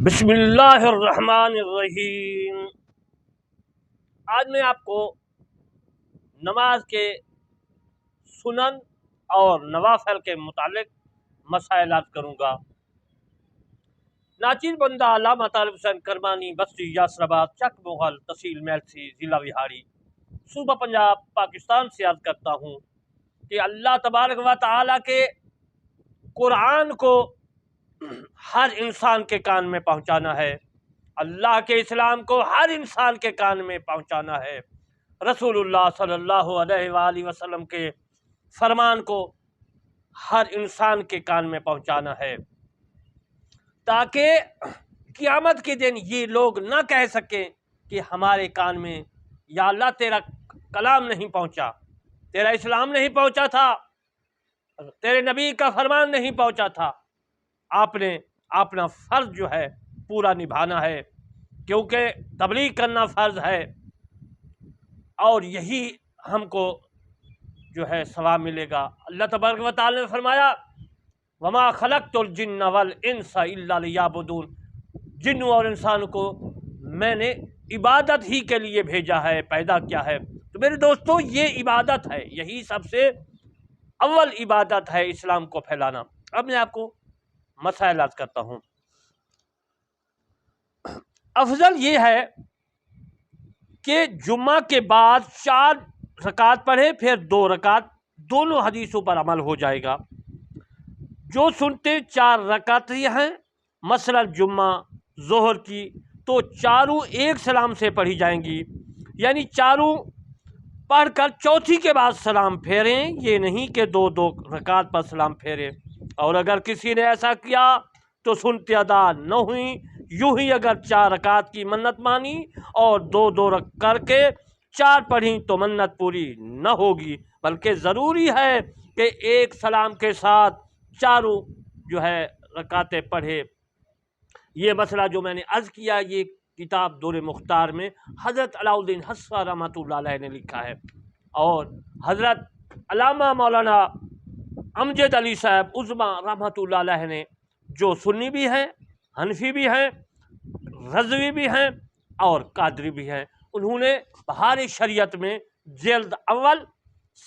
بسم اللہ الرحمن الرحیم۔ آج میں آپ کو نماز کے سنن اور نوافل کے متعلق مسائل عرض کروں گا۔ ناچیز بندہ علامہ طالب حسین کرمانی، بستی، یاسر آباد، چک مغل، تحصیل میلسی، ضلع وہاڑی، صوبہ پنجاب، پاکستان سے عرض کرتا ہوں کہ اللہ تبارک و تعالیٰ کے قرآن کو ہر انسان کے کان میں پہنچانا ہے، اللہ کے اسلام کو ہر انسان کے کان میں پہنچانا ہے، رسول اللہ صلی اللہ علیہ وآلہ وسلم کے فرمان کو ہر انسان کے کان میں پہنچانا ہے، تاکہ قیامت کے دن یہ لوگ نہ کہہ سکیں کہ ہمارے کان میں یا اللہ تیرا کلام نہیں پہنچا، تیرا اسلام نہیں پہنچا تھا، تیرے نبی کا فرمان نہیں پہنچا تھا۔ آپ نے اپنا فرض جو ہے پورا نبھانا ہے، کیونکہ تبلیغ کرنا فرض ہے، اور یہی ہم کو جو ہے ثواب ملے گا۔ اللہ تبارک و تعالی نے فرمایا وما خلقت الجن والانس الا لیعبدون، جنوں اور انسان کو میں نے عبادت ہی کے لیے بھیجا ہے، پیدا کیا ہے۔ تو میرے دوستو، یہ عبادت ہے، یہی سب سے اول عبادت ہے اسلام کو پھیلانا۔ اب میں آپ کو مسائل عرض کرتا ہوں۔ افضل یہ ہے کہ جمعہ کے بعد 4 رکعت پڑھے، پھر 2 رکعت، دونوں حدیثوں پر عمل ہو جائے گا۔ جو سنتے 4 رکعت ہی ہیں، مثلا جمعہ ظہر کی، تو چاروں ایک سلام سے پڑھی جائیں گی، یعنی چاروں پڑھ کر چوتھی کے بعد سلام پھیریں، یہ نہیں کہ 2 رکعت پر سلام پھیریں۔ اور اگر کسی نے ایسا کیا تو سنتے ادا نہ ہوئی، یوں ہی اگر 4 رکعت کی منت مانی اور 2 کر کے 4 پڑھی تو منت پوری نہ ہوگی، بلکہ ضروری ہے کہ ایک سلام کے ساتھ چاروں جو ہے رکعتیں پڑھے۔ یہ مسئلہ جو میں نے عرض کیا، یہ کتاب دور مختار میں حضرت علاء الدین حصہ رحمۃ اللہ علیہ نے لکھا ہے، اور حضرت علامہ مولانا امجد علی صاحب عظما رحمۃ اللہ علیہ نے، جو سنی بھی ہیں، حنفی بھی ہیں، رضوی بھی ہیں اور قادری بھی ہیں، انہوں نے بہار شریعت میں جلد اول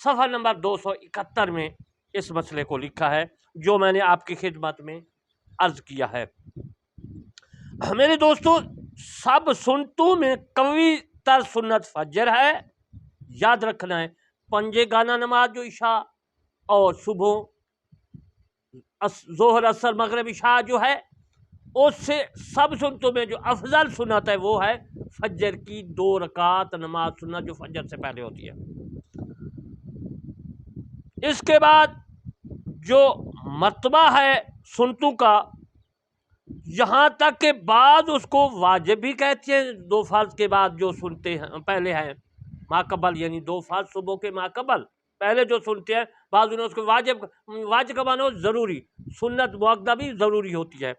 صفحہ نمبر 271 میں اس مسئلے کو لکھا ہے، جو میں نے آپ کی خدمت میں عرض کیا ہے۔ میرے دوستو، سب سنتوں میں قوی تر سنت فجر ہے، یاد رکھنا ہے۔ پنجے گانا نماز جو عشاء اور صبح ظہر اثر مغرب عشاء جو ہے، اس سے سب سنتوں میں جو افضل سنت ہے وہ ہے فجر کی 2 رکعت نماز سنت، جو فجر سے پہلے ہوتی ہے۔ اس کے بعد جو مرتبہ ہے سنتوں کا، یہاں تک کہ بعض اس کو واجب بھی کہتے ہیں، 2 فرض کے بعد جو سنتے ہیں پہلے ہیں ماقبل، یعنی 2 فرض صبح کے ماقبل پہلے جو سنتے ہیں، بعض انہوں نے اس کو واجب کا معنی ضروری، سنت مؤکدہ بھی ضروری ہوتی ہے،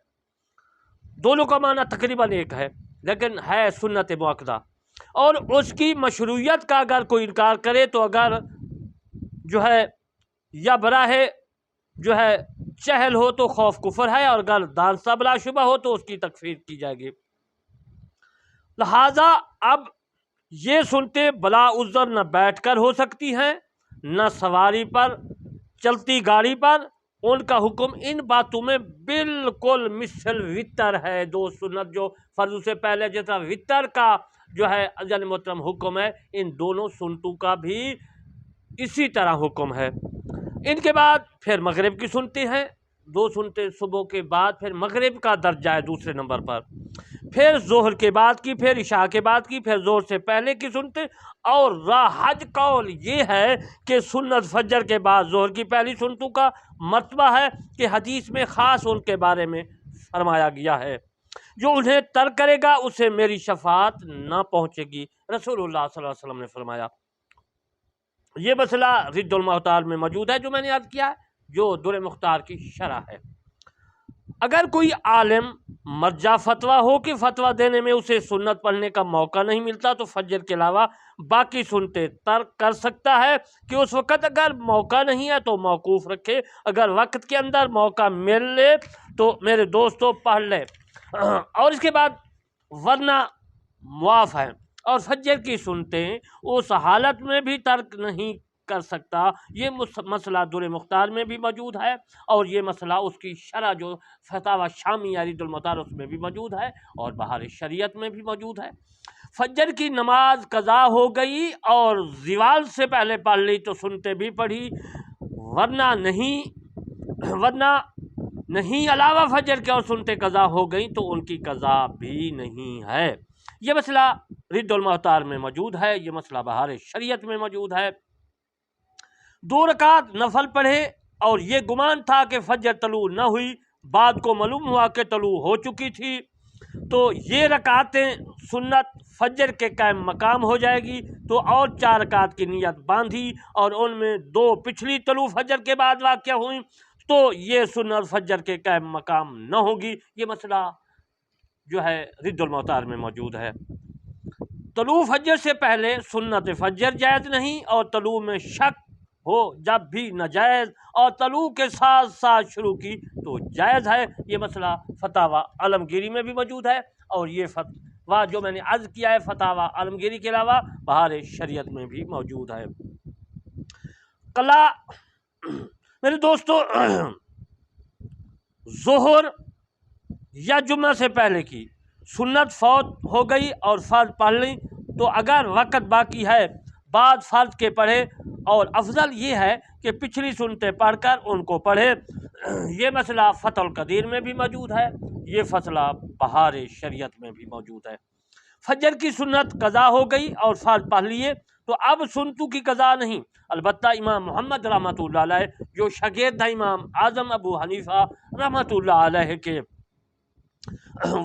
دونوں کا معنی تقریباً ایک ہے، لیکن ہے سنت مؤکدہ۔ اور اس کی مشروعیت کا اگر کوئی انکار کرے تو اگر جو ہے یا براہ جو ہے جہل ہو تو خوف کفر ہے، اور اگر دانستہ بلا شبہ ہو تو اس کی تکفیر کی جائے گی۔ لہٰذا اب یہ سنتے بلا عذر نہ بیٹھ کر ہو سکتی ہیں، نہ سواری پر، چلتی گاڑی پر، ان کا حکم ان باتوں میں بالکل مثل وطر ہے۔ 2 سنت جو فرض سے پہلے جیسا وطر کا جو ہے عزیز محترم حکم ہے، ان دونوں سنتوں کا بھی اسی طرح حکم ہے۔ ان کے بعد پھر مغرب کی سنتے ہیں، 2 سنتے صبح کے بعد، پھر مغرب کا درجہ ہے دوسرے نمبر پر، پھر ظہر کے بعد کی، پھر عشاء کے بعد کی، پھر ظہر سے پہلے کی سنتے۔ اور راحج قول یہ ہے کہ سنت فجر کے بعد ظہر کی پہلی سنتوں کا مرتبہ ہے کہ حدیث میں خاص ان کے بارے میں فرمایا گیا ہے، جو انہیں ترک کرے گا اسے میری شفاعت نہ پہنچے گی، رسول اللہ صلی اللہ علیہ وسلم نے فرمایا۔ یہ مسئلہ رد المحتار میں موجود ہے، جو میں نے عرض کیا ہے، جو در مختار کی شرح ہے۔ اگر کوئی عالم مرجع فتویٰ ہو کہ فتویٰ دینے میں اسے سنت پڑھنے کا موقع نہیں ملتا تو فجر کے علاوہ باقی سنتے ترک کر سکتا ہے، کہ اس وقت اگر موقع نہیں ہے تو موقوف رکھے، اگر وقت کے اندر موقع مل لے تو میرے دوستوں پڑھ لے۔ اور اس کے بعد ورنہ معاف ہے، اور فجر کی سنتیں اس حالت میں بھی ترک نہیں کر سکتا، یہ مسئلہ در مختار میں بھی موجود ہے، اور یہ مسئلہ اس کی شرح جو فتاوی شامی رید المختار اس میں بھی موجود ہے، اور بہار شریعت میں بھی موجود ہے۔ فجر کی نماز قضا ہو گئی اور زوال سے پہلے پڑھ لی تو سنتے بھی پڑھی، ورنہ نہیں علاوہ فجر کے اور سنتے قضا ہو گئیں تو ان کی قضا بھی نہیں ہے۔ یہ مسئلہ رد المختار میں موجود ہے، یہ مسئلہ بہار شریعت میں موجود ہے۔ 2 رکعت نفل پڑھے اور یہ گمان تھا کہ فجر طلوع نہ ہوئی، بعد کو معلوم ہوا کہ طلوع ہو چکی تھی، تو یہ رکعتیں سنت فجر کے قائم مقام ہو جائے گی، تو اور 4 رکعت کی نیت باندھی اور ان میں 2 پچھلی طلوع فجر کے بعد واقع ہوئیں تو یہ سنت فجر کے قائم مقام نہ ہوگی۔ یہ مسئلہ جو ہے رد المختار میں موجود ہے۔ طلوع فجر سے پہلے سنت فجر جائز نہیں، اور طلوع میں شک ہو جب بھی ناجائز، اور طلوع کے ساتھ ساتھ شروع کی تو جائز ہے۔ یہ مسئلہ فتاوی عالمگیری میں بھی موجود ہے، اور یہ فتویٰ جو میں نے عرض کیا ہے فتاوی عالمگیری کے علاوہ بہار شریعت میں بھی موجود ہے۔ قضا میرے دوستو، ظہر یا جمعہ سے پہلے کی سنت فوت ہو گئی اور فرض پڑھ لی، تو اگر وقت باقی ہے بعد فرض کے پڑھے، اور افضل یہ ہے کہ پچھلی سنتیں پڑھ کر ان کو پڑھے۔ یہ مسئلہ فتح القدیر میں بھی موجود ہے، یہ مسئلہ بہار شریعت میں بھی موجود ہے۔ فجر کی سنت قضا ہو گئی اور فرض پڑھ لیے تو اب سنتوں کی قضا نہیں، البتہ امام محمد رحمۃ اللہ علیہ جو شاگرد ہیں امام اعظم ابو حنیفہ رحمۃ اللہ علیہ کے،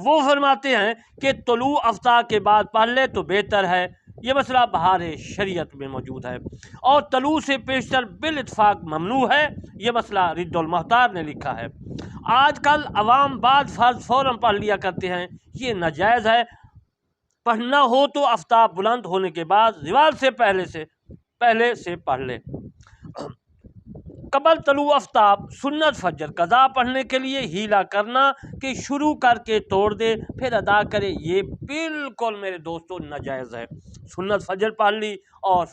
وہ فرماتے ہیں کہ طلوع افطار کے بعد پڑھ لے تو بہتر ہے۔ یہ مسئلہ بہار شریعت میں موجود ہے، اور طلوع سے پیشتر بالاتفاق ممنوع ہے، یہ مسئلہ رد المختار نے لکھا ہے۔ آج کل عوام بعد فرض فوراً پڑھ لیا کرتے ہیں، یہ ناجائز ہے۔ پڑھنا ہو تو آفتاب بلند ہونے کے بعد زوال سے پہلے سے پڑھ لے۔ قبل طلوع آفتاب سنت فجر قضا پڑھنے کے لیے ہیلا کرنا کہ شروع کر کے توڑ دے پھر ادا کرے، یہ بالکل میرے دوستوں ناجائز ہے۔ سنت فجر پڑھ لی اور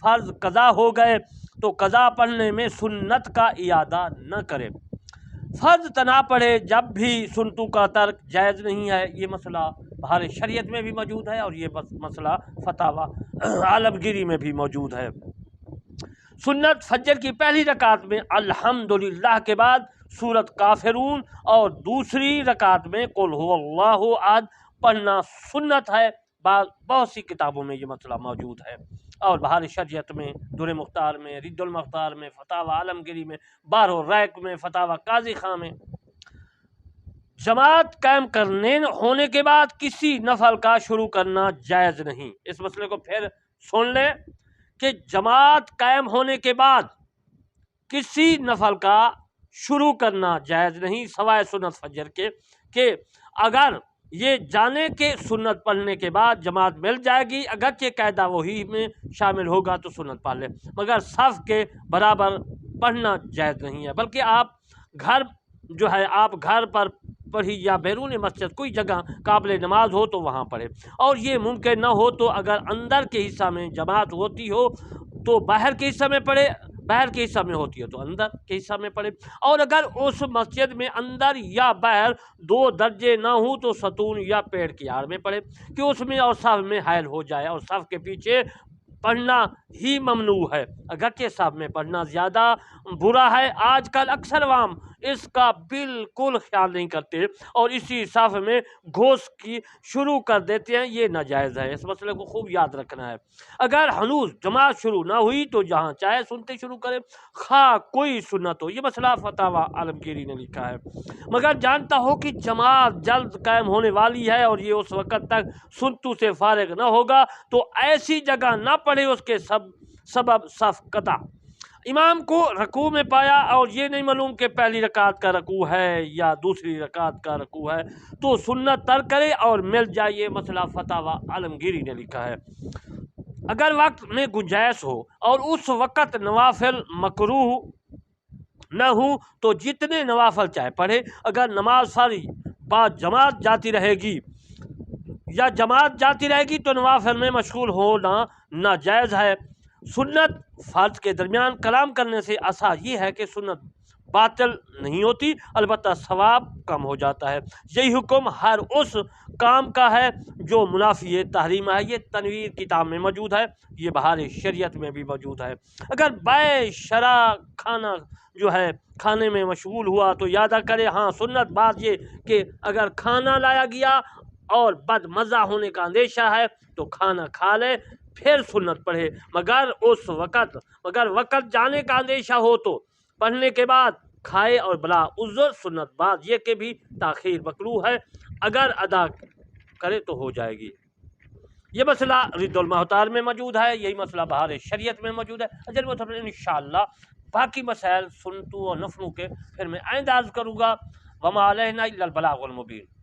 فرض قضا ہو گئے تو قضا پڑھنے میں سنت کا اعادہ نہ کرے، فرض تنا پڑھے جب بھی سنتوں کا ترک جائز نہیں ہے۔ یہ مسئلہ بہار شریعت میں بھی موجود ہے، اور یہ مسئلہ فتاوی عالمگیری میں بھی موجود ہے۔ سنت فجر کی پہلی رکعت میں الحمدللہ کے بعد سورۃ کافرون اور دوسری رکعت میں قل هو اللہ احد پڑھنا سنت ہے۔ بہت سی کتابوں میں یہ مسئلہ موجود ہے، اور بہار شریعت میں، در مختار میں، رد المختار میں، فتاوی عالمگیری میں، بحر الرائق میں، فتاوی قاضی خاں میں۔ جماعت قائم ہونے کے بعد کسی نفل کا شروع کرنا جائز نہیں۔ اس مسئلے کو پھر سن لیں کہ جماعت قائم ہونے کے بعد کسی نفل کا شروع کرنا جائز نہیں سوائے سنت فجر کے، کہ اگر یہ جانے کے سنت پڑھنے کے بعد جماعت مل جائے گی، اگرچہ قاعدہ وہی میں شامل ہوگا تو سنت پڑھ لے، مگر صف کے برابر پڑھنا جائز نہیں ہے، بلکہ آپ گھر پر پڑھی یا بیرون مسجد کوئی جگہ قابل نماز ہو تو وہاں پڑھے، اور یہ ممکن نہ ہو تو اگر اندر کے حصہ میں جماعت ہوتی ہو تو باہر کے حصہ میں پڑھے، باہر کے حصہ میں ہوتی ہے تو اندر کے حصہ میں پڑھے، اور اگر اس مسجد میں اندر یا باہر 2 درجے نہ ہوں تو ستون یا پیڑ کی آڑ میں پڑھے، کہ اس میں اور صف میں حائل ہو جائے، اور صف کے پیچھے پڑھنا ہی ممنوع ہے، اگرچہ صف میں پڑھنا زیادہ برا ہے۔ آج کل اکثر عوام اس کا بالکل خیال نہیں کرتے اور اسی صف میں گھوس کی شروع کر دیتے ہیں، یہ ناجائز ہے۔ اس مسئلے کو خوب یاد رکھنا ہے۔ اگر ہنوز جماعت شروع نہ ہوئی تو جہاں چاہے سنتے شروع کرے، خواہ کوئی سنت ہو۔ یہ مسئلہ فتاوی عالمگیری نے لکھا ہے۔ مگر جانتا ہو کہ جماعت جلد قائم ہونے والی ہے اور یہ اس وقت تک سنتوں سے فارغ نہ ہوگا تو ایسی جگہ نہ پڑھے اس کے سبب صف قطع۔ امام کو رکوع میں پایا اور یہ نہیں معلوم کہ پہلی رکعت کا رکوع ہے یا دوسری رکعت کا رکوع ہے تو سنت ترک کرے اور مل جائے، یہ مسئلہ فتاوی عالمگیری نے لکھا ہے۔ اگر وقت میں گنجائش ہو اور اس وقت نوافل مکروہ نہ ہوں تو جتنے نوافل چاہے پڑھے، اگر نماز فاری بعد جماعت جاتی رہے گی یا جماعت جاتی رہے گی تو نوافل میں مشغول ہونا ناجائز ہے۔ سنت فرض کے درمیان کلام کرنے سے ایسا یہ ہے کہ سنت باطل نہیں ہوتی، البتہ ثواب کم ہو جاتا ہے۔ یہی حکم ہر اس کام کا ہے جو منافی تحریم ہے۔ یہ تنویر کتاب میں موجود ہے، یہ بہار شریعت میں بھی موجود ہے۔ اگر بے شرع کھانا جو ہے کھانے میں مشغول ہوا تو یادہ کرے، ہاں سنت بات یہ کہ اگر کھانا لایا گیا اور بد مزہ ہونے کا اندیشہ ہے تو کھانا کھا لے پھر سنت پڑھے، مگر وقت جانے کا اندیشہ ہو تو پڑھنے کے بعد کھائے اور بلا عذر سنت بعد یہ کہ بھی تاخیر مکروہ ہے، اگر ادا کرے تو ہو جائے گی۔ یہ مسئلہ رد المحتار میں موجود ہے، یہی مسئلہ بہار شریعت میں موجود ہے۔ انشاءاللہ باقی مسائل سنتوں اور نفلوں کے پھر میں آئندہ عرض کروں گا۔ وما علینا الا البلاغ المبین۔